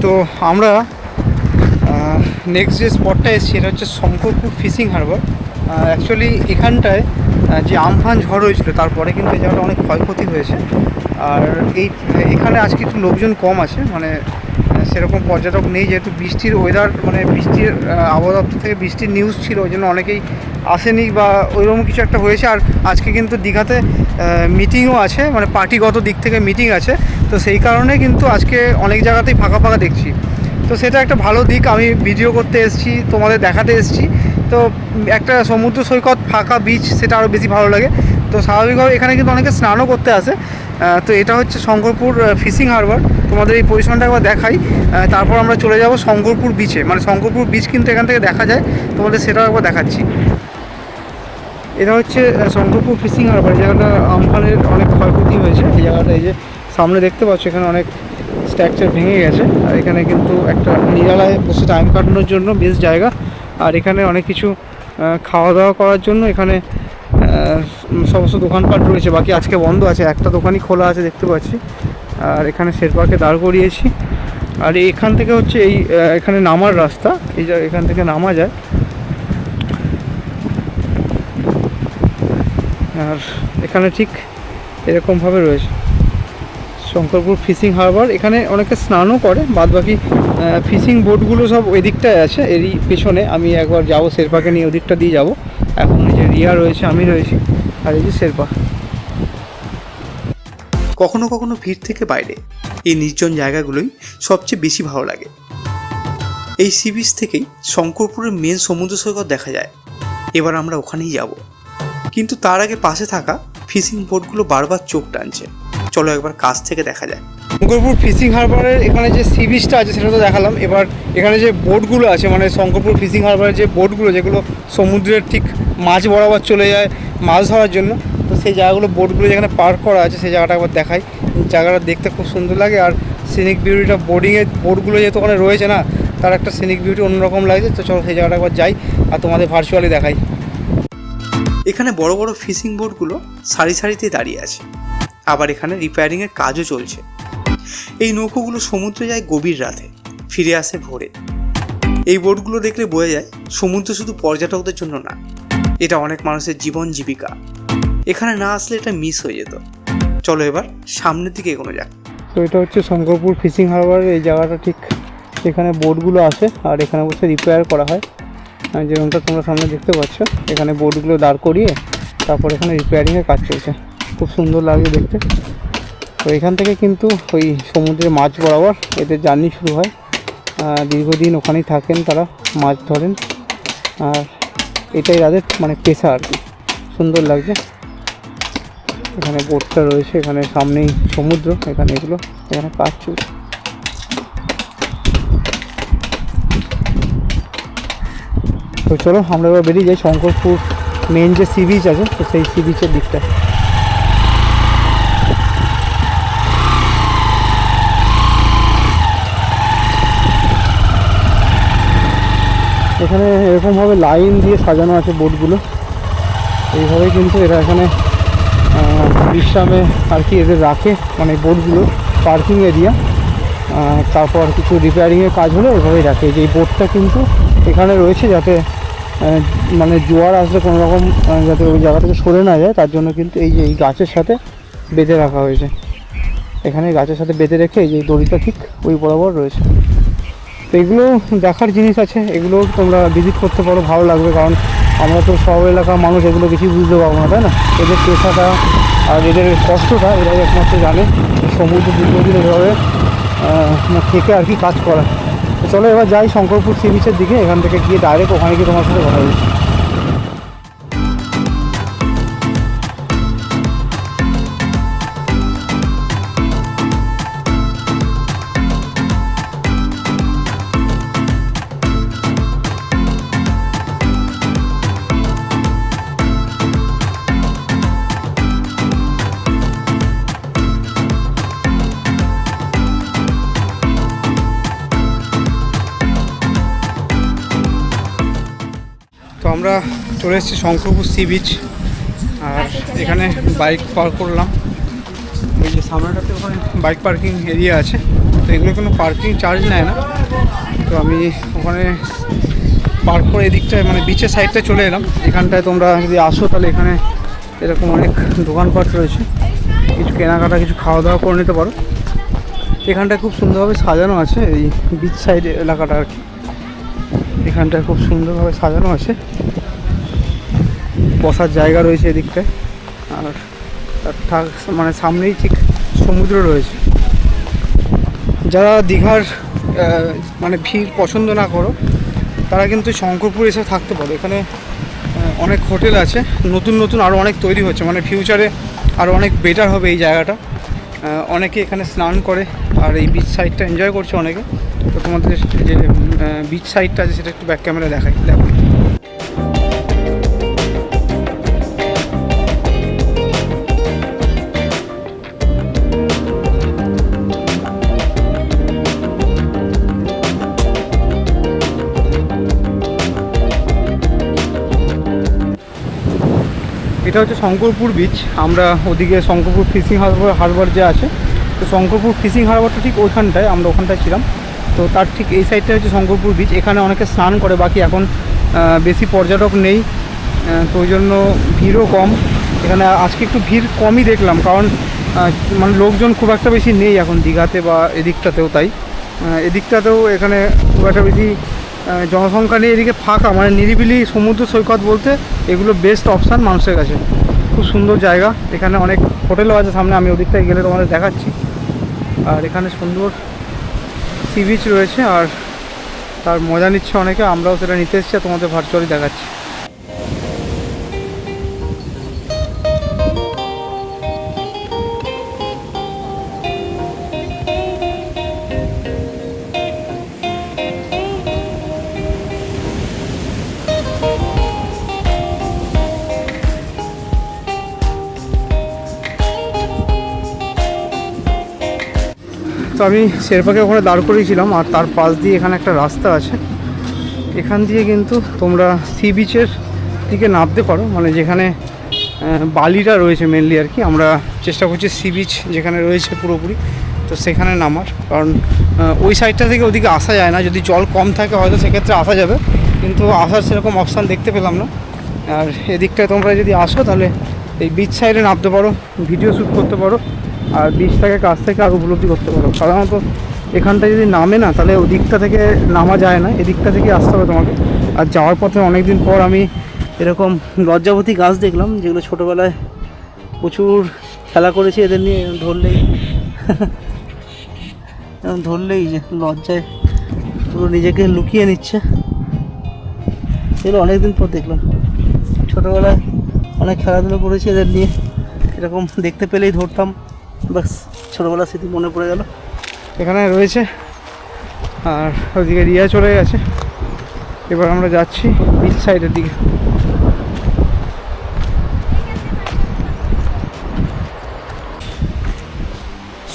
[SPEAKER 2] তো আমরা নেক্সট যে স্পটটা এসেছি এটা হচ্ছে শঙ্করপুর ফিশিং হারবার। অ্যাকচুয়ালি এখানটায় যে আমফান ঝড় হয়েছিল তারপরে কিন্তু এই জায়গাটা অনেক ক্ষয়ক্ষতি হয়েছে। আর এখানে আজকে একটু লোকজন কম আছে, মানে সেরকম পর্যটক নেই, যেহেতু বৃষ্টির ওয়েদার, মানে বৃষ্টির আবহাওয়া দপ্তর থেকে বৃষ্টির নিউজ ছিল, ওই জন্য অনেকেই আসেনি বা ওইরকম কিছু একটা হয়েছে। আর আজকে কিন্তু দীঘাতে মিটিংও আছে, মানে পার্টিগত দিক থেকে মিটিং আছে। তো সেই কারণে কিন্তু আজকে অনেক জায়গাতেই ফাঁকা ফাঁকা দেখছি। তো সেটা একটা ভালো দিক, আমি ভিডিও করতে এসেছি, তোমাদের দেখাতে এসেছি। তো একটা সমুদ্র সৈকত, ফাঁকা বিচ, সেটা আরও বেশি ভালো লাগে। তো স্বাভাবিকভাবে এখানে কিন্তু অনেকে স্নানও করতে আসে। তো এটা হচ্ছে শঙ্করপুর ফিশিং হারবার। তোমাদের এই পজিশনটা একবার দেখাই, তারপর আমরা চলে যাব শঙ্করপুর বিচে। মানে শঙ্করপুর বিচ কিন্তু এখান থেকে দেখা যায়, তোমাদের সেটাও একবার দেখাচ্ছি। এটা হচ্ছে শঙ্করপুর ফিশিং হারবার। এই জায়গাটা আমফানের অনেক ক্ষয়ক্ষতি হয়েছে। এই জায়গাটা এই যে সামনে দেখতে পাচ্ছ, এখানে অনেক স্ট্রাকচার ভেঙে গেছে। আর এখানে কিন্তু একটা নিরালায় বসে টাইম কাটানোর জন্য বেশ জায়গা। আর এখানে অনেক কিছু খাওয়া দাওয়া করার জন্য এখানে সমস্ত দোকানপাট রয়েছে। বাকি আজকে বন্ধ আছে, একটা দোকানই খোলা আছে দেখতে পাচ্ছি। আর এখানে শেরপাকে দাঁড় করিয়েছি। আর এখান থেকে হচ্ছে এই এখানে নামার রাস্তা, এই যে এখান থেকে নামা যায়। আর এখানে ঠিক এরকমভাবে রয়েছে শঙ্করপুর ফিশিং হারবার। এখানে অনেকে স্নানও করে, বাদবাকি ফিশিং বোটগুলো সব ওই দিকটায় আছে, এরই পেছনে। আমি একবার যাবো শেরপাকে নিয়ে, ওদিকটা দিয়ে যাব। এখন এই যে রিয়া রয়েছে, আমি রয়েছি, আর এই যে শেরপা।
[SPEAKER 1] কখনো কখনো ভিড় থেকে বাইরে এই নির্জন জায়গাগুলোই সবচেয়ে বেশি ভালো লাগে। এই সি বিচ থেকেই শঙ্করপুরের মেন সমুদ্র সৈকত দেখা যায়। এবার আমরা ওখানেই যাব, কিন্তু তার আগে পাশে থাকা ফিশিং বোটগুলো বারবার চোখ টানছে। চলো একবার কাছ থেকে দেখা যায়।
[SPEAKER 2] শঙ্করপুর ফিশিং হারবারের এখানে যে সি বিচটা আছে সেটা তো দেখালাম। এবার এখানে যে বোটগুলো আছে, মানে শঙ্করপুর ফিশিং হারবারের যে বোটগুলো, যেগুলো সমুদ্রের ঠিক মাঝ বরাবর চলে যায় মাছ ধরার জন্য, তো সেই জায়গাগুলো বোটগুলো যেখানে পার্ক করা আছে সেই জায়গাটা একবার দেখাই। জায়গাটা দেখতে খুব সুন্দর লাগে। আর সিনিক বিউটিটা বোর্ডিংয়ের বোটগুলো যেহেতু ওখানে রয়েছে না, তার একটা সিনিক বিউটি অন্যরকম লাগছে। তো চলো সেই জায়গাটা একবার যাই আর তোমাদের ভার্চুয়ালি দেখাই।
[SPEAKER 1] এখানে বড় বড় ফিশিং বোটগুলো সারি সারিতে দাঁড়িয়ে আছে, আবার এখানে রিপেয়ারিংয়ের কাজও চলছে। এই নৌকোগুলো সমুদ্রে যায় গভীর রাতে, ফিরে আসে ভোরে। এই বোটগুলো দেখলে বোঝা যায় সমুদ্র শুধু পর্যটকদের জন্য না, এটা অনেক মানুষের জীবন জীবিকা। এখানে না আসলে এটা মিস হয়ে যেত। চলো এবার সামনের দিকে এগোনো যাক।
[SPEAKER 2] তো এটা হচ্ছে শঙ্করপুর ফিশিং হারবার। এই জায়গাটা ঠিক এখানে বোটগুলো আসে আর এখানে বসে রিপেয়ার করা হয়। যেরকমটা তোমরা সামনে দেখতে পাচ্ছ, এখানে বোটগুলো দাঁড় করিয়ে তারপর এখানে রিপেয়ারিংয়ের কাজ চলছে। খুব সুন্দর লাগে দেখতে। তো এখান থেকে কিন্তু ওই সমুদ্রের মাছ বরাবর এদের জার্নি শুরু হয়। দীর্ঘদিন ওখানেই থাকেন, তারা মাছ ধরেন, আর এটাই তাদের মানে পেশা আর কি। সুন্দর লাগছে। এখানে বোটটা রয়েছে, এখানে সামনেই সমুদ্র, এখানে এখানে কাজ চলছে। তো চলো আমরা এবার বেরিয়ে যাই শঙ্করপুর মেন যে সি বিচ আছে, তো সেই সি বিচের দিকটা। এখানে এরকমভাবে লাইন দিয়ে সাজানো আছে বোটগুলো। এইভাবে কিন্তু এরা এখানে বিশ্রামে আর কি এদের রাখে, মানে বোটগুলো পার্কিং এরিয়া। তারপর কিছু রিপেয়ারিংয়ের কাজ হলে এভাবেই রাখে। যে এই বোটটা কিন্তু এখানে রয়েছে যাতে মানে জোয়ার আসলে কোনো রকম যাতে ওই জায়গা থেকে সরে না যায়, তার জন্য কিন্তু এই যে এই গাছের সাথে বেঁধে রাখা হয়েছে। এখানে গাছের সাথে বেঁধে রেখে এই যে দড়িটা ঠিক ওই বরাবর রয়েছে। তো এগুলো দেখার জিনিস আছে, এগুলো তোমরা ভিজিট করতে পারো, ভালো লাগবে। কারণ আমরা তো শহর এলাকার মানুষ, এগুলো কিছু বুঝতে পারবো না, তাই না? এদের পেশাটা আর এদের কষ্টটা এরাই একমাত্র জানে। সমুদ্র দীর্ঘদিন এভাবে থেকে আর কি কাজ করা। তো চলো এবার যাই শঙ্করপুর সি বিচের দিকে। এখান থেকে গিয়ে ডাইরেক্ট ওখানে গিয়ে তোমার সাথে কথা বলছি। তো আমরা চলে এসেছি শঙ্করপুর সি বিচ, আর এখানে বাইক পার্ক করলাম। ওই যে সামনেটাতে ওখানে বাইক পার্কিং এরিয়া আছে, তো এগুলো কোনো পার্কিং চার্জ নেয় না। তো আমি ওখানে পার্ক করে এদিকটায় মানে বিচের সাইডটায় চলে এলাম। এখানটায় তোমরা যদি আসো তাহলে এখানে এরকম অনেক দোকানপাট রয়েছে, কিছু কেনাকাটা কিছু খাওয়া দাওয়া করে নিতে পারো। এখানটায় খুব সুন্দরভাবে সাজানো আছে, এই বিচ সাইড এলাকাটা আর কি। এখানটায় খুব সুন্দরভাবে সাজানো আছে, বসার জায়গা রয়েছে এদিকটায়, আর তার মানে সামনেই ঠিক সমুদ্র রয়েছে। যারা দীঘার মানে ভিড় পছন্দ না করো, তারা কিন্তু শঙ্করপুর এসে থাকতে পারো। এখানে অনেক হোটেল আছে, নতুন নতুন আরও অনেক তৈরি হচ্ছে, মানে ফিউচারে আরও অনেক বেটার হবে এই জায়গাটা। অনেকে এখানে স্নান করে আর এই বিচ সাইডটা এনজয় করছে অনেকে। তো তোমাদের যে বিচ সাইডটা আছে সেটা একটু ব্যাক ক্যামেরা দেখাই, দেখো। এটা হচ্ছে শঙ্করপুর বিচ। আমরা ওদিকে শঙ্করপুর ফিশিং হারবার যে আছে, তো শঙ্করপুর ফিশিং হারবারটা ঠিক ওইখানটায়, আমরা ওখানটায় ছিলাম। তো তার ঠিক এই সাইডটা হচ্ছে শঙ্করপুর বিচ। এখানে অনেকে স্নান করে, বাকি এখন বেশি পর্যটক নেই, তো ওই জন্য ভিড়ও কম। এখানে আজকে একটু ভিড় কমই দেখলাম, কারণ মানে লোকজন খুব একটা বেশি নেই এখন দীঘাতে বা এদিকটাতেও। তাই এদিকটাতেও এখানে খুব একটা বেশি জনসংখ্যা নেই, এদিকে ফাঁকা, মানে নিরিবিলি সমুদ্র সৈকত বলতে এগুলো বেস্ট অপশান মানুষের কাছে। খুব সুন্দর জায়গা। এখানে অনেক হোটেলও আছে সামনে, আমি ওদিকটায় গেলে তোমাদের দেখাচ্ছি। আর এখানে সুন্দর সি বিচ রয়েছে, আর তার মজা নিচ্ছে অনেকে, আমরাও সেটা নিতে এসেছি, তোমাদের ভার্চুয়ালি দেখাচ্ছি। তো তো আমি শেরপাকে ওখানে দাঁড় করিয়েছিলাম, আর তার পাশ দিয়ে এখানে একটা রাস্তা আছে, এখান দিয়ে কিন্তু তোমরা সি বিচের দিকে নামতে পারো, মানে যেখানে বালিটা রয়েছে মেনলি আর কি। আমরা চেষ্টা করছি সি বিচ যেখানে রয়েছে পুরোপুরি, তো সেখানে নামার, কারণ ওই সাইডটা থেকে ওদিকে আসা যায় না। যদি জল কম থাকে হয়তো সেক্ষেত্রে আসা যাবে, কিন্তু আসার সেরকম অপশান দেখতে পেলাম না। আর এদিকটায় তোমরা যদি আসো তাহলে এই বিচ সাইডে নামতে পারো, ভিডিও শ্যুট করতে পারো, আর বিচটাকে কাছ থেকে আরও উপলব্ধি করতে পারো। সাধারণত এখানটায় যদি নামে না তাহলে ওদিকটা থেকে নামা যায় না, এদিকটা থেকে আসতে হবে তোমাকে। আর যাওয়ার পথে অনেক দিন পর আমি এরকম লজ্জাবতী গাছ দেখলাম, যেগুলো ছোটোবেলায় প্রচুর খেলা করেছি এদের নিয়ে। ধরলেই যে লজ্জায় পুরো নিজেকে লুকিয়ে নিচ্ছে, এগুলো অনেক দিন পর দেখলাম। ছোটোবেলায় অনেক খেলাধুলো করেছি এদের নিয়ে, এরকম দেখতে পেলেই ধরতাম, বাস ছোটোবেলার স্মৃতি মনে পড়ে গেল। এখানে রয়েছে, আর ওদিকে রিয়া চলে গেছে। এবার আমরা যাচ্ছি বিচ সাইডের দিকে।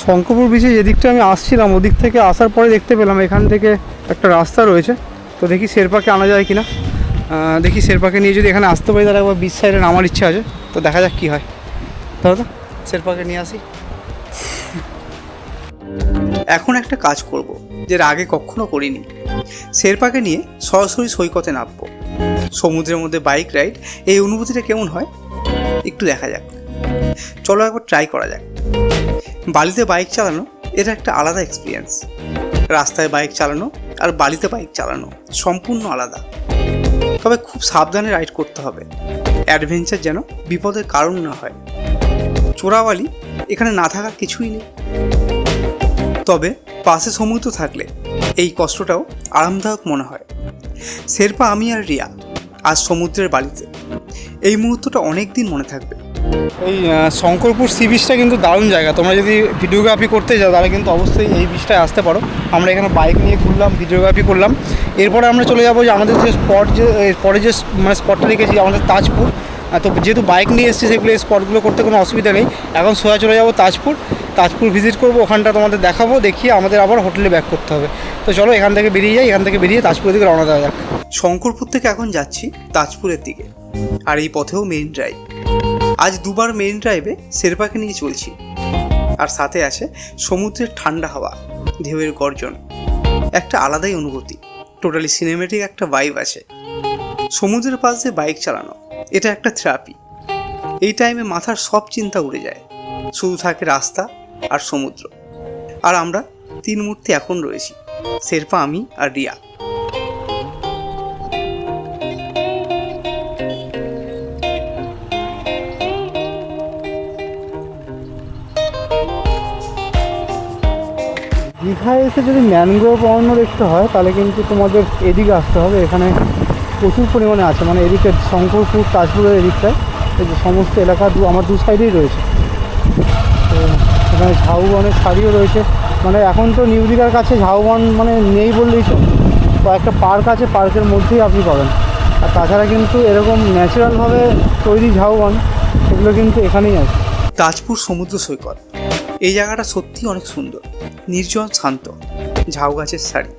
[SPEAKER 2] শঙ্করপুর বিচে যেদিকটা আমি আসছিলাম ওদিক থেকে আসার পরে দেখতে পেলাম এখান থেকে একটা রাস্তা রয়েছে। তো দেখি শেরপাকে আনা যায় কিনা, দেখি শেরপাকে নিয়ে যদি এখানে আসতে পারি তাহলে একবার বিচ সাইডে নামার ইচ্ছা আছে। তো দেখা যাক কী হয়। তাহলে শেরপাকে নিয়ে আসি।
[SPEAKER 1] এখন একটা কাজ করব, যেটা আগে কখনো করিনি। শেরপাকে নিয়ে সরাসরি সৈকতে নামবো। সমুদ্রের মধ্যে বাইক রাইড, এই অনুভূতিটা কেমন হয় একটু দেখা যাক। চলো একবার ট্রাই করা যাক। বালিতে বাইক চালানো এটা একটা আলাদা এক্সপিরিয়েন্স। রাস্তায় বাইক চালানো আর বালিতে বাইক চালানো সম্পূর্ণ আলাদা। তবে খুব সাবধানে রাইড করতে হবে, অ্যাডভেঞ্চার যেন বিপদের কারণ না হয়। চোরাবালি এখানে না থাকার কিছুই নেই, তবে পাশে সমুদ্র থাকলে এই কষ্টটাও আরামদায়ক মনে হয়। শেরপা, আমি আর রিয়া আজ সমুদ্রের বালিতে। এই মুহূর্তটা অনেক দিন মনে থাকবে।
[SPEAKER 2] এই শঙ্করপুর সি বিচটা কিন্তু দারুণ জায়গা। তোমরা যদি ভিডিওগ্রাফি করতে যাও তাহলে কিন্তু অবশ্যই এই বিচটায় আসতে পারো। আমরা এখানে বাইক নিয়ে ঘুরলাম, ভিডিওগ্রাফি করলাম। এরপরে আমরা চলে যাবো যে আমাদের যে স্পট, যে পরে যে মানে স্পটটা রেখেছি আমাদের তাজপুর। তো যেহেতু বাইক নিয়ে এসেছি সেগুলো এই স্পটগুলো করতে কোনো অসুবিধা নেই। এখন সোজা চলে যাবো তাজপুর ভিজিট করবো, ওখানটা তোমাদের দেখাবো, দেখিয়ে আমাদের আবার হোটেলে ব্যাক করতে হবে। তো চলো এখান থেকে বেরিয়ে যাই, এখান থেকে বেরিয়ে তাজপুরের দিকে রওনা দেওয়া যাক।
[SPEAKER 1] শঙ্করপুর থেকে এখন যাচ্ছি তাজপুরের দিকে, আর এই পথেও মেইন ড্রাইভ। আজ দুবার মেইন ড্রাইভে শেরপাকে নিয়ে চলছি, আর সাথে আছে সমুদ্রের ঠান্ডা হাওয়া, ঢেউয়ের গর্জন। একটা আলাদাই অনুভূতি, টোটালি সিনেমেটিক একটা ভাইব আছে। সমুদ্রের পাশ দিয়ে বাইক চালানো এটা একটা থেরাপি। এই টাইমে মাথার সব চিন্তা উড়ে যায়, শুধু থাকে রাস্তা আর সমুদ্র। আর আমরা তিন মূর্তি এখন রয়েছি, শেরপা, আমি আর রিয়া।
[SPEAKER 2] দীঘায় এসে যদি ম্যানগ্রোভ অরণ্য দেখতে হয় তাহলে কিন্তু তোমাদের এদিকে আসতে হবে। এখানে প্রচুর পরিমাণে আছে, মানে এদিকে শঙ্করপুর তাজপুরের এদিকটায় এই যে সমস্ত এলাকা আমার দু সাইডেই রয়েছে। তো এখানে ঝাউবনের শাড়িও রয়েছে, মানে এখন তো নিউ দীঘার কাছে ঝাউবন মানে নেই বললেই তো। তো একটা পার্ক আছে, পার্কের মধ্যেই আপনি পাবেন। আর তাছাড়া কিন্তু এরকম ন্যাচারালভাবে তৈরি ঝাউবন সেগুলো কিন্তু এখানেই আছে।
[SPEAKER 1] তাজপুর সমুদ্র সৈকত, এই জায়গাটা সত্যি অনেক সুন্দর, নির্জন, শান্ত, ঝাউ গাছের সারি।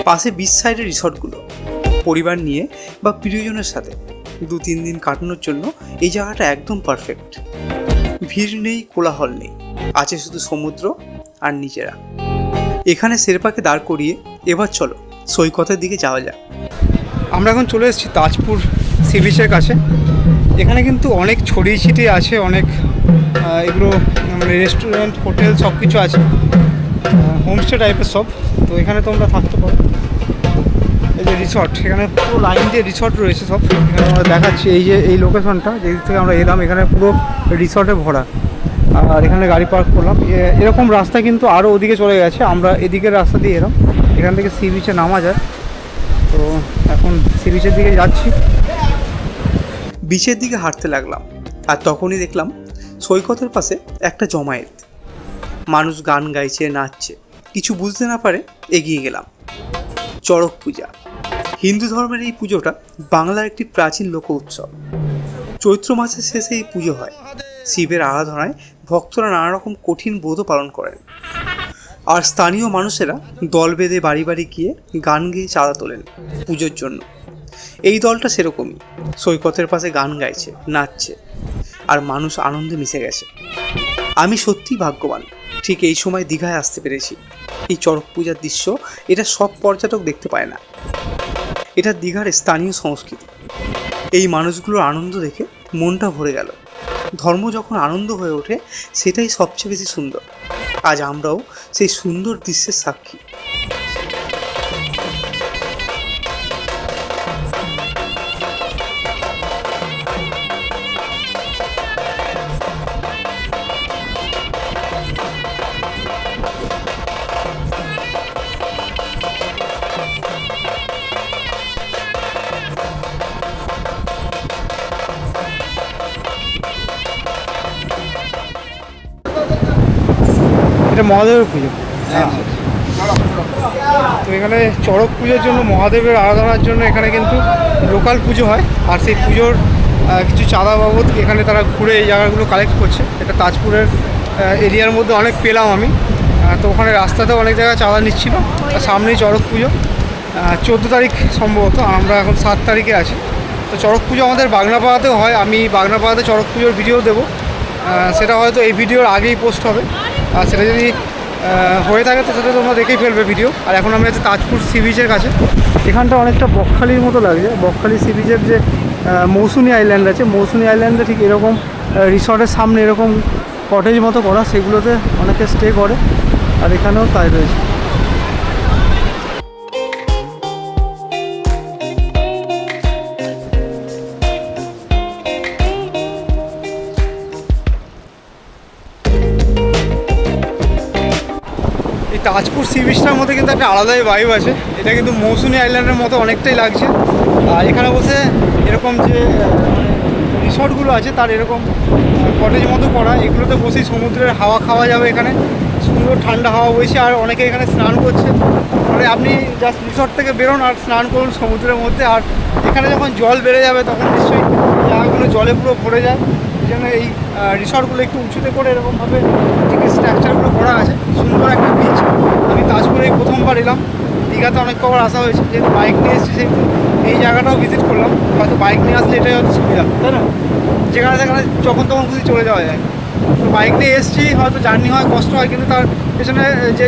[SPEAKER 1] পাশে বিচ সাইডের রিসর্টগুলো। পরিবার নিয়ে বা প্রিয়জনের সাথে 2-3 দিন কাটানোর জন্য এই জায়গাটা একদম পারফেক্ট। ভিড় নেই, কোলাহল নেই, আছে শুধু সমুদ্র আর নিজেরা। এখানে শেরপাকে দাঁড় করিয়ে এবার চলো সৈকতের দিকে যাওয়া যাক।
[SPEAKER 2] আমরা এখন চলে এসেছি তাজপুর সি বিচের কাছে। এখানে কিন্তু অনেক ছড়িয়ে ছিটিয়ে আছে, অনেক এগুলো মানে রেস্টুরেন্ট, হোটেল সব কিছু আছে, হোমস্টে টাইপের সব। তো এখানে তোমরা থাকতে পারো। এই যে রিসর্ট, এখানে পুরো লাইন দিয়ে রিসর্ট রয়েছে সব। এখানে আমরা দেখাচ্ছি এই যে এই লোকেশনটা যেদিক থেকে আমরা এলাম, এখানে পুরো রিসর্টে ভরা। আর এখানে গাড়ি পার্ক করলাম। এরকম রাস্তা কিন্তু আরও ওদিকে চলে গেছে, আমরা এদিকের রাস্তা দিয়ে এলাম। এখান থেকে সি বিচে নামা যায়। তো এখন সি বিচের দিকে যাচ্ছি।
[SPEAKER 1] বিচের দিকে হাঁটতে লাগলাম, আর তখনই দেখলাম সৈকতের পাশে একটা জমায়েত। মানুষ গান গাইছে, নাচছে। কিছু বুঝতে না পারে এগিয়ে গেলাম। চড়ক পূজা, হিন্দু ধর্মের এই পুজোটা বাংলার একটি প্রাচীন লোক উৎসব। চৈত্র মাসের শেষে এই পুজো হয়। শিবের আরাধনায় ভক্তরা নানা রকম কঠিন ব্রত পালন করেন। আর স্থানীয় মানুষেরা দল বেঁধে বাড়ি বাড়ি গিয়ে গান গেয়ে চাঁদা তোলেন পুজোর জন্য। এই দলটা সেরকমই, সৈকতের পাশে গান গাইছে, নাচছে, আর মানুষ আনন্দে মিশে গেছে। আমি সত্যিই ভাগ্যবান ঠিক এই সময় দীঘায় আসতে পেরেছি। এই চড়ক পূজার দৃশ্য এটা সব পর্যটক দেখতে পায় না। এটা দীঘার স্থানীয় সংস্কৃতি। এই মানুষগুলোর আনন্দ দেখে মনটা ভরে গেল। ধর্ম যখন আনন্দ হয়ে ওঠে সেটাই সবচেয়ে বেশি সুন্দর। আজ আমরাও সেই সুন্দর দৃশ্যের সাক্ষী।
[SPEAKER 2] এটা মহাদেবের পুজো। তো এখানে চড়ক পুজোর জন্য মহাদেবের আরাধনার জন্য এখানে কিন্তু লোকাল পুজো হয়, আর সেই পুজোর কিছু চাঁদা বাবদ এখানে তারা ঘুরে এই জায়গাগুলো কালেক্ট করছে। এটা তাজপুরের এরিয়ার মধ্যে অনেক পেলাম আমি। তো ওখানে রাস্তাতেও অনেক জায়গায় চাঁদা নিচ্ছিল। আর সামনেই চড়ক পুজো 14 তারিখ সম্ভবত, আমরা এখন 7 তারিখে আছি। তো চড়ক পুজো আমাদের বাগনাপাড়াতেও হয়। আমি বাগনাপাড়াতে চড়ক পুজোর ভিডিও দেবো, সেটা হয়তো এই ভিডিওর আগেই পোস্ট হবে। আর সেটা যদি হয়ে থাকে তো সেটা তোমরা দেখেই ফেলবে ভিডিও। আর এখন আমরা আছি তাজপুর সি বিচের কাছে। এখানটা অনেকটা বকখালির মতো লাগছে। বকখালি সি বিচের যে মৌসুনি আইল্যান্ড আছে, মৌসুনি আইল্যান্ডে ঠিক এরকম রিসর্টের সামনে এরকম কটেজ মতো করা, সেগুলোতে অনেকে স্টে করে, আর এখানেও তাই রয়েছে। তাজপুর সি বিচটার মধ্যে কিন্তু একটা আলাদাই ভাইব আছে। এটা কিন্তু মৌসুনি আইল্যান্ডের মতো অনেকটাই লাগছে। আর এখানে বসে এরকম যে রিসর্টগুলো আছে তার এরকম কটেজ মতো করা, এগুলোতে বসেই সমুদ্রের হাওয়া খাওয়া যাবে। এখানে সুন্দর ঠান্ডা হাওয়া বইছে, আর অনেকে এখানে স্নান করছে। মানে আপনি জাস্ট রিসর্ট থেকে বেরোন আর স্নান করুন সমুদ্রের মধ্যে। আর এখানে যখন জল বেড়ে যাবে তখন নিশ্চয়ই জায়গাগুলো জলে পুরো ভরে যায়। এই জন্য এই রিসর্টগুলো একটু উঁচুতে করে এরকমভাবে ঠিক স্ট্রাকচারগুলো করা আছে। সুন্দর একটা বিচ। আমি তাজপুরে প্রথমবার এলাম, দীঘাতে অনেক কবার আসা হয়েছে, যেহেতু বাইক নিয়ে এসেছি সেহেতু এই জায়গাটাও ভিজিট করলাম। হয়তো বাইক নিয়ে আসলে এটাই হয়তো সুবিধা, তাই না? যেখানে সেখানে যখন তখন খুশি চলে যাওয়া যায়। তো বাইক নিয়ে এসেছি, হয়তো জার্নি হয়, কষ্ট হয়, কিন্তু তার পেছনে যে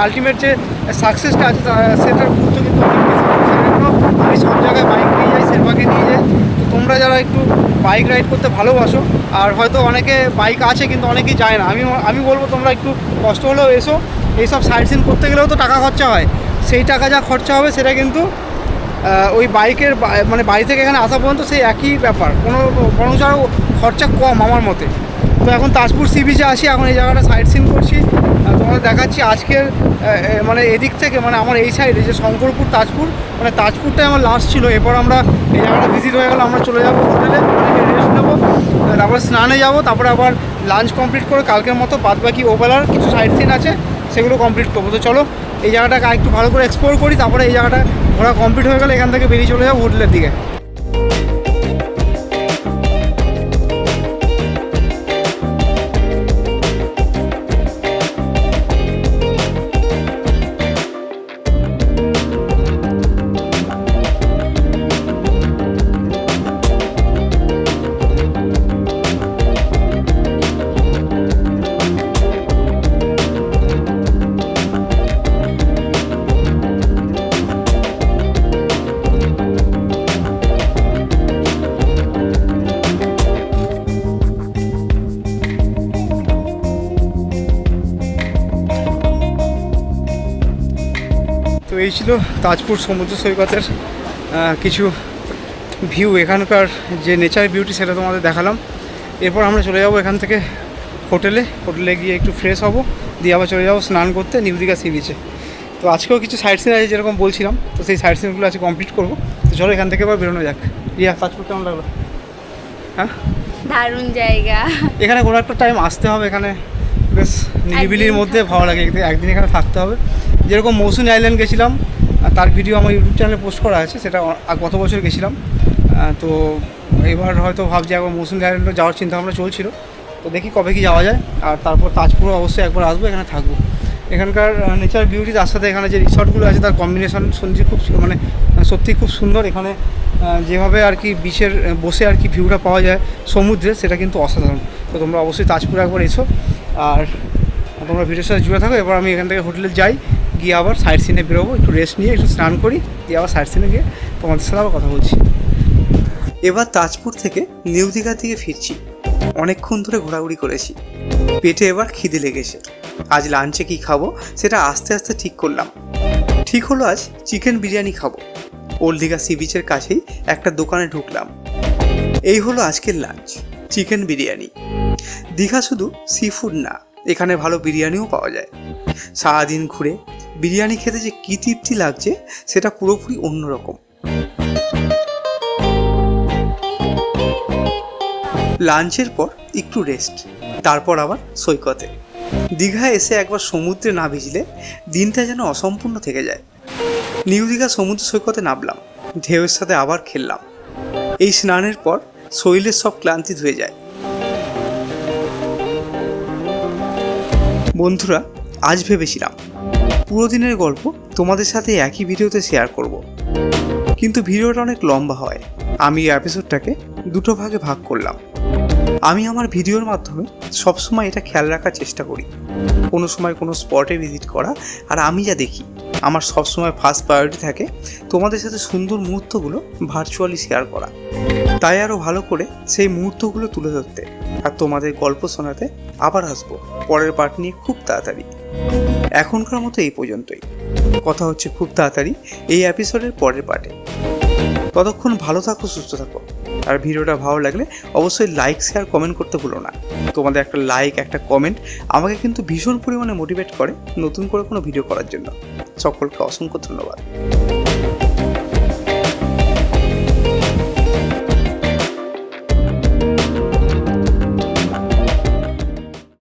[SPEAKER 2] আলটিমেট যে সাকসেসটা আছে সেটার গুরুত্ব কিন্তু অনেক বেশি। সেজন্য আমি সব জায়গায় বাইক নিয়ে যাই, সেরপাকে নিয়ে যাই। তো তোমরা যারা একটু বাইক রাইড করতে ভালোবাসো, আর হয়তো অনেকে বাইক আছে কিন্তু অনেকেই যায় না, আমি বলবো তোমরা একটু কষ্ট হলেও এসো। এইসব সাইট সিন করতে গেলেও তো টাকা খরচা হয়, সেই টাকা যা খরচা হবে সেটা কিন্তু ওই বাইকের মানে বাড়ি থেকে এখানে আসা পর্যন্ত সেই একই ব্যাপার, কোনো বরঞ্চ আরও খরচা কম আমার মতে। তো এখন তাজপুর সি বিচে আসি, এখন এই জায়গাটা সাইট সিন করছি, তোমাদের দেখাচ্ছি। আজকের মানে এদিক থেকে মানে আমার এই সাইডে যে শঙ্করপুর তাজপুর, মানে তাজপুরটাই আমার লাস্ট ছিল। এরপর আমরা এই জায়গাটা ভিজিট হয়ে গেল, আমরা চলে যাবো হোটেলে, অনেকে রেস্ট নেবো, তারপরে স্নানে যাবো, তারপরে আবার লাঞ্চ কমপ্লিট করে কালকের মতো বাদবাকি ওবেলার কিছু সাইট সিন আছে সেগুলো কমপ্লিট করবো। তো চলো এই জায়গাটাকে একটু ভালো করে এক্সপ্লোর করি, তারপরে এই জায়গাটা ঘোরা কমপ্লিট হয়ে গেলে এখান থেকে বেরিয়ে চলে যাবো হোটেলের দিকে। তো এই ছিল তাজপুর সমুদ্র সৈকতের কিছু ভিউ, এখানকার যে নেচার বিউটি সেটা তোমাদের দেখালাম। এরপর আমরা চলে যাব এখান থেকে হোটেলে গিয়ে একটু ফ্রেশ হব, দিয়ে আবার চলে যাবো স্নান করতে নিউ দীঘা সি বিচে। তো আজকেও কিছু সাইট সিন আছে যেরকম বলছিলাম, তো সেই সাইট সিনগুলো আজকে কমপ্লিট করবো। তো চলো এখান থেকে আবার বেরোনো যাক। রিয়া, তাজপুর কেমন লাগলো? হ্যাঁ,
[SPEAKER 4] দারুণ জায়গা।
[SPEAKER 2] এখানে কোনো একটা টাইম আসতে হবে, এখানে বেশ নিরিবিলির মধ্যে ভালো লাগে, একদিন এখানে থাকতে হবে। যেরকম মৌসুনি আইল্যান্ড গেছিলাম, তার ভিডিও আমার ইউটিউব চ্যানেলে পোস্ট করা আছে, সেটা গত বছর গেছিলাম। তো এবার হয়তো ভাবছি একবার মৌসুনি আইল্যান্ডে যাওয়ার চিন্তা ভাবনা চলছিল। তো দেখি কবে কি যাওয়া যায়। আর তারপর তাজপুর অবশ্যই একবার আসবো, এখানে থাকবো। এখানকার নেচার বিউটি, তার সাথে এখানে যে রিসর্টগুলো আছে তার কম্বিনেশন শুনছি খুব মানে সত্যি খুব সুন্দর। এখানে যেভাবে আর কি বিচের বসে আর কি ভিউটা পাওয়া যায় সমুদ্রে, সেটা কিন্তু অসাধারণ। তো তোমরা অবশ্যই তাজপুরে একবার এসো আর তোমরা ভিডিওর সাথে জুড়ে থাকো। এবার আমি এখান থেকে হোটেলে যাই, গিয়ে আবার সাইড সিনে বেরোবো, একটু রেস্ট নিয়ে একটু স্নান করি, দিয়ে আবার সাইড সিনে গিয়ে তোমাদের সাথে আবার কথা বলছি।
[SPEAKER 1] এবার তাজপুর থেকে নিউ দীঘার দিকে ফিরছি। অনেকক্ষণ ধরে ঘোরাঘুরি করেছি, পেটে এবার খিদে লেগেছে। আজ লাঞ্চে কি খাবো সেটা আস্তে আস্তে ঠিক করলাম। ঠিক হলো আজ চিকেন বিরিয়ানি খাবো। ওল্ড দীঘা সি বিচের কাছেই একটা দোকানে ঢুকলাম। এই হলো আজকের লাঞ্চ, চিকেন বিরিয়ানি। দীঘা শুধু সি ফুড না, এখানে ভালো বিরিয়ানিও পাওয়া যায়। সারাদিন ঘুরে বিরিয়ানি খেতে যে কী তৃপ্তি লাগছে সেটা পুরোপুরি অন্যরকম। লাঞ্চের পর একটু রেস্ট, তারপর আবার সৈকতে। দীঘায় এসে একবার সমুদ্রে না ভিজলে দিনটা যেন অসম্পূর্ণ থেকে যায়। নিউ দীঘা সমুদ্র সৈকতে নামলাম, ঢেউয়ের সাথে আবার খেললাম। এই স্নানের পর শরীরের সব ক্লান্তি ধুয়ে যায়। বন্ধুরা, আজ ভেবেছিলাম পুরো দিনের গল্প তোমাদের সাথে একই ভিডিওতে শেয়ার করব, কিন্তু ভিডিওটা অনেক লম্বা হয়। আমি এই এপিসোডটাকে দুটো ভাগে ভাগ করলাম। আমি আমার ভিডিওর মাধ্যমে সবসময় এটা খেয়াল রাখার চেষ্টা করি, কোনো সময় কোনো স্পটে ভিজিট করা, আর আমি যা দেখি আমার সবসময় ফার্স্ট প্রায়োরিটি থাকে তোমাদের সাথে সুন্দর মুহূর্তগুলো ভার্চুয়ালি শেয়ার করা। তাই আরও ভালো করে সেই মুহূর্তগুলো তুলে ধরতে আর তোমাদের গল্প শোনাতে আবার আসবো পরের পার্ট নিয়ে খুব তাড়াতাড়ি। এখনকার মতো এই পর্যন্তই, কথা হচ্ছে খুব তাড়াতাড়ি এই এপিসোডের পরের পার্টে। ততক্ষণ ভালো থাকো, সুস্থ থাকো, আর ভিডিওটা ভালো লাগলে অবশ্যই লাইক, শেয়ার, কমেন্ট করতে ভুলো না। তোমাদের একটা লাইক, একটা কমেন্ট আমাকে কিন্তু ভীষণ পরিমাণে মোটিভেট করে নতুন করে কোনো ভিডিও করার জন্য। সকলকে অসংখ্য ধন্যবাদ।